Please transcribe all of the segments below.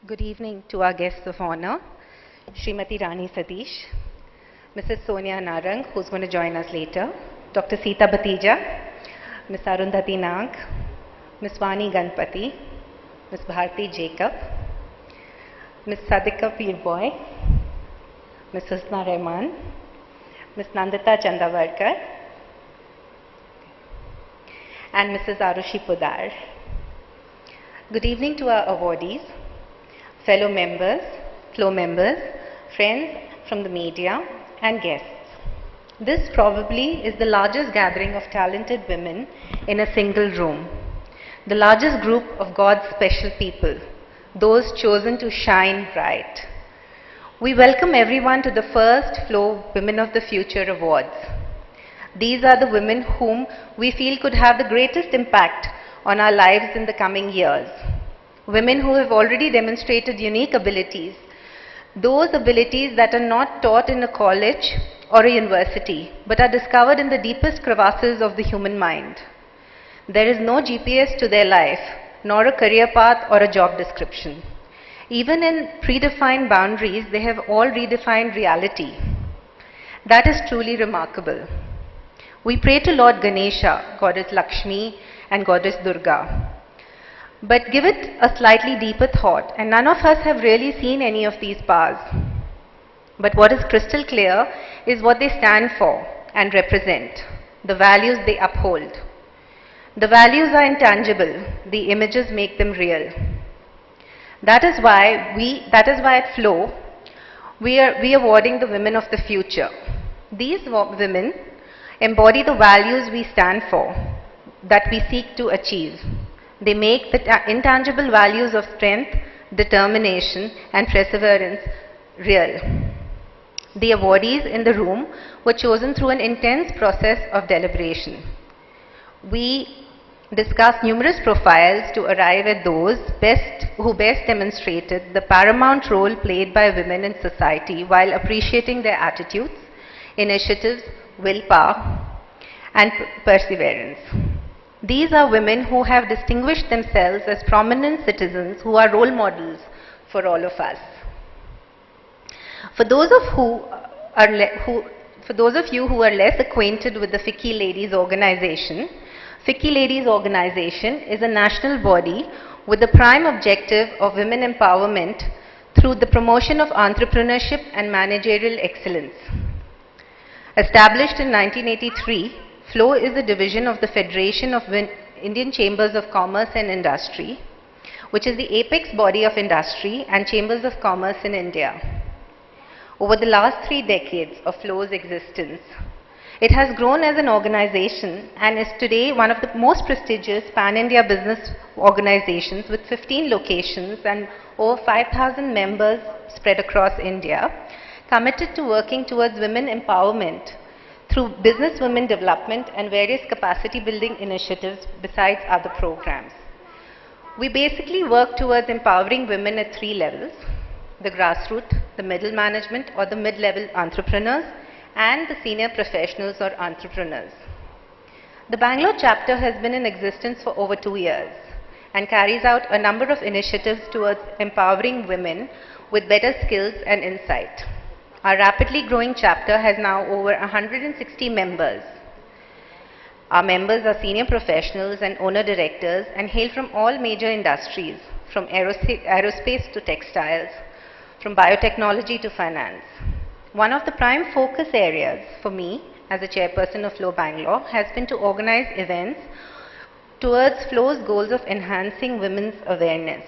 Good evening to our guests of honor, Srimati Rani Satish, Mrs. Sonia Narang, who's going to join us later, Dr. Sita Batija, Ms. Arundhati Nag, Ms. Vani Ganpati, Ms. Bharti Jacob, Ms. Sadika Peerboy, Ms. Husna Rahman, Ms. Nandita Chandavarkar, and Mrs. Arushi Pudar. Good evening to our awardees, fellow members, FLO members, friends from the media, and guests. This probably is the largest gathering of talented women in a single room, the largest group of God's special people, those chosen to shine bright. We welcome everyone to the first FLO Women of the Future Awards. These are the women whom we feel could have the greatest impact on our lives in the coming years. Women who have already demonstrated unique abilities, those abilities that are not taught in a college or a university, but are discovered in the deepest crevasses of the human mind. There is no GPS to their life, nor a career path or a job description. Even in predefined boundaries, they have all redefined reality. That is truly remarkable. We pray to Lord Ganesha, Goddess Lakshmi, and Goddess Durga. But give it a slightly deeper thought, and none of us have really seen any of these powers. But what is crystal clear is what they stand for and represent, the values they uphold. The values are intangible, the images make them real. That is why at FLO, we are awarding the women of the future. These women embody the values we stand for, that we seek to achieve. They make the intangible values of strength, determination, and perseverance real. The awardees in the room were chosen through an intense process of deliberation. We discussed numerous profiles to arrive at those who best demonstrated the paramount role played by women in society while appreciating their attitudes, initiatives, willpower, and perseverance. These are women who have distinguished themselves as prominent citizens who are role models for all of us. For those of you who are less acquainted with the FICCI Ladies Organization, FICCI Ladies Organization is a national body with the prime objective of women empowerment through the promotion of entrepreneurship and managerial excellence. Established in 1983, FLO is a division of the Federation of Indian Chambers of Commerce and Industry, which is the apex body of industry and chambers of commerce in India. Over the last 3 decades of FLO's existence, it has grown as an organization and is today one of the most prestigious pan-India business organizations with 15 locations and over 5,000 members spread across India, committed to working towards women empowerment through business women development and various capacity building initiatives besides other programs. We basically work towards empowering women at 3 levels: the grassroots, the middle management or the mid-level entrepreneurs, and the senior professionals or entrepreneurs. The Bangalore chapter has been in existence for over 2 years and carries out a number of initiatives towards empowering women with better skills and insight. Our rapidly growing chapter has now over 160 members. Our members are senior professionals and owner-directors and hail from all major industries, from aerospace to textiles, from biotechnology to finance. One of the prime focus areas for me as a chairperson of FLO Bangalore has been to organize events towards FLO's goals of enhancing women's awareness,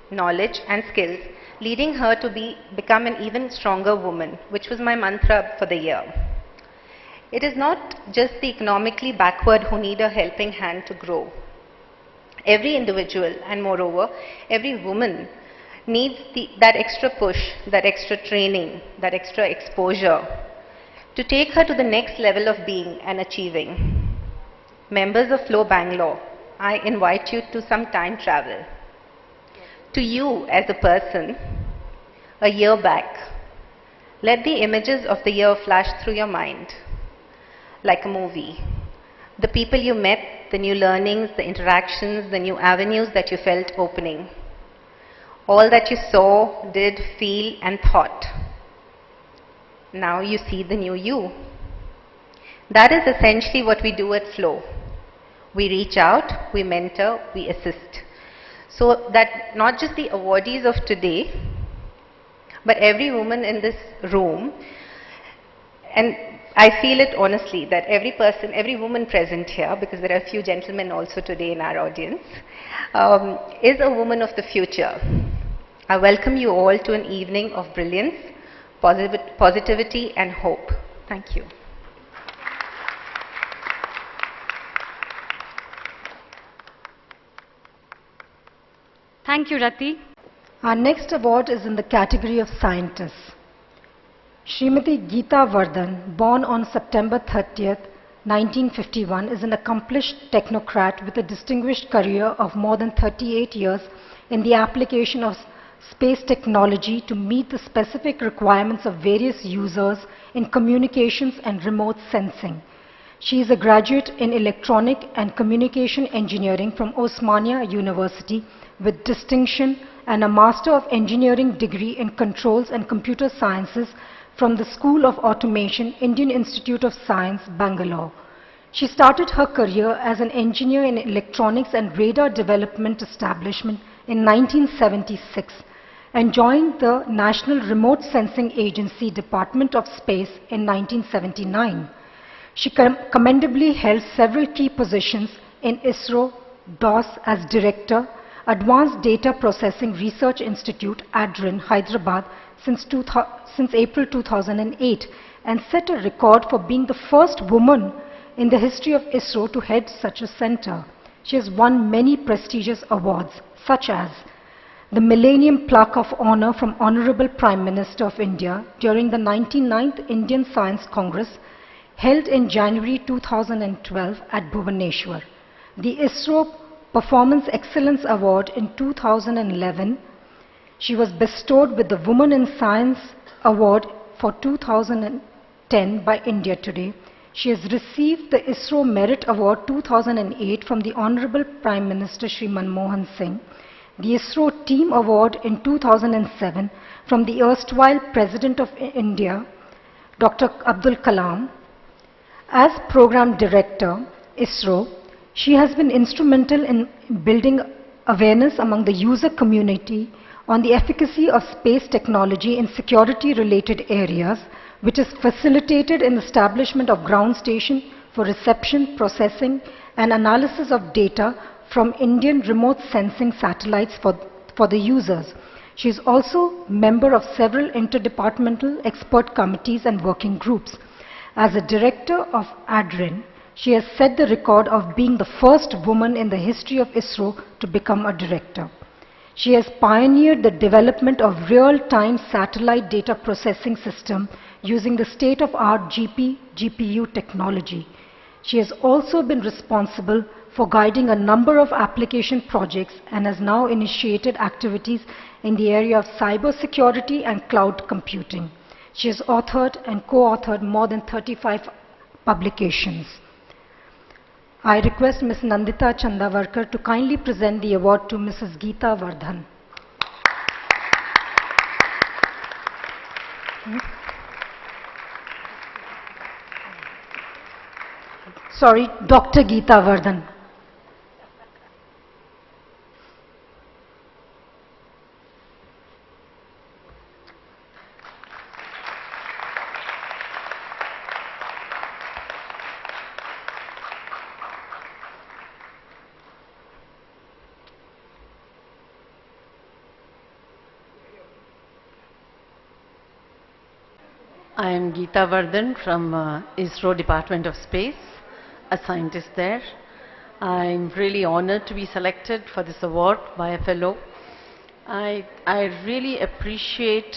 knowledge and skills, leading her to become an even stronger woman, which was my mantra for the year. It is not just the economically backward who need a helping hand to grow. Every individual, and moreover, every woman, needs that extra push, that extra training, that extra exposure to take her to the next level of being and achieving. Members of FLO Bangalore, I invite you to some time travel. To you as a person, a year back. Let the images of the year flash through your mind like a movie. The people you met, the new learnings, the interactions, the new avenues that you felt opening. all that you saw, did, feel, and thought. Now you see the new you. That is essentially what we do at FLO. We reach out, we mentor, we assist. So that not just the awardees of today, but every woman in this room, and I feel it honestly that every person, every woman present here, because there are a few gentlemen also today in our audience, is a woman of the future. I welcome you all to an evening of brilliance, positivity and hope. Thank you. Thank you, Rati. Our next award is in the category of scientists. Srimati Geeta Varadan, born on September 30th, 1951, is an accomplished technocrat with a distinguished career of more than 38 years in the application of space technology to meet the specific requirements of various users in communications and remote sensing. She is a graduate in Electronic and Communication Engineering from Osmania University with distinction and a Master of Engineering degree in Controls and Computer Sciences from the School of Automation, Indian Institute of Science, Bangalore. She started her career as an engineer in electronics and radar development establishment in 1976 and joined the National Remote Sensing Agency Department of Space in 1979. She commendably held several key positions in ISRO, DOS as Director, Advanced Data Processing Research Institute, ADRIN, Hyderabad since April 2008 and set a record for being the first woman in the history of ISRO to head such a center. She has won many prestigious awards such as the Millennium Plaque of Honor from Honorable Prime Minister of India during the 99th Indian Science Congress held in January 2012 at Bhubaneswar. The ISRO Performance Excellence Award in 2011. She was bestowed with the Women in Science Award for 2010 by India Today. She has received the ISRO Merit Award 2008 from the Honorable Prime Minister Shri Manmohan Singh, the ISRO Team Award in 2007 from the erstwhile President of India, Dr. Abdul Kalam. As Program Director, ISRO, she has been instrumental in building awareness among the user community on the efficacy of space technology in security-related areas, which has facilitated in the establishment of ground station for reception, processing, and analysis of data from Indian remote sensing satellites for the users. She is also member of several interdepartmental expert committees and working groups. As a director of ADRIN, she has set the record of being the first woman in the history of ISRO to become a director. She has pioneered the development of real-time satellite data processing system using the state-of-art GPU technology. She has also been responsible for guiding a number of application projects and has now initiated activities in the area of cybersecurity and cloud computing. She has authored and co-authored more than 35 publications. I request Ms. Nandita Chandavarkar to kindly present the award to Mrs. Geeta Varadan. Sorry, Dr. Geeta Varadan. I am Geeta Varadan from ISRO Department of Space, a scientist there. I'm really honored to be selected for this award by FLO. I really appreciate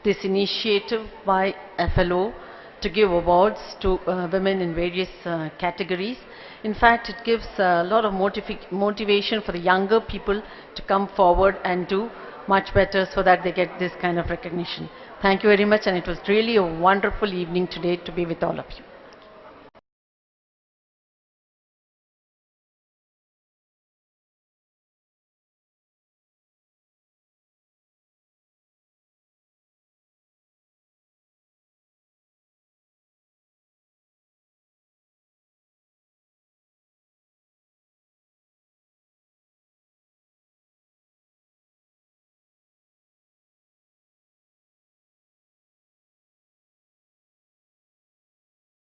this initiative by FLO to give awards to women in various categories. In fact, it gives a lot of motivation for the younger people to come forward and do much better so that they get this kind of recognition. Thank you very much, and it was really a wonderful evening today to be with all of you.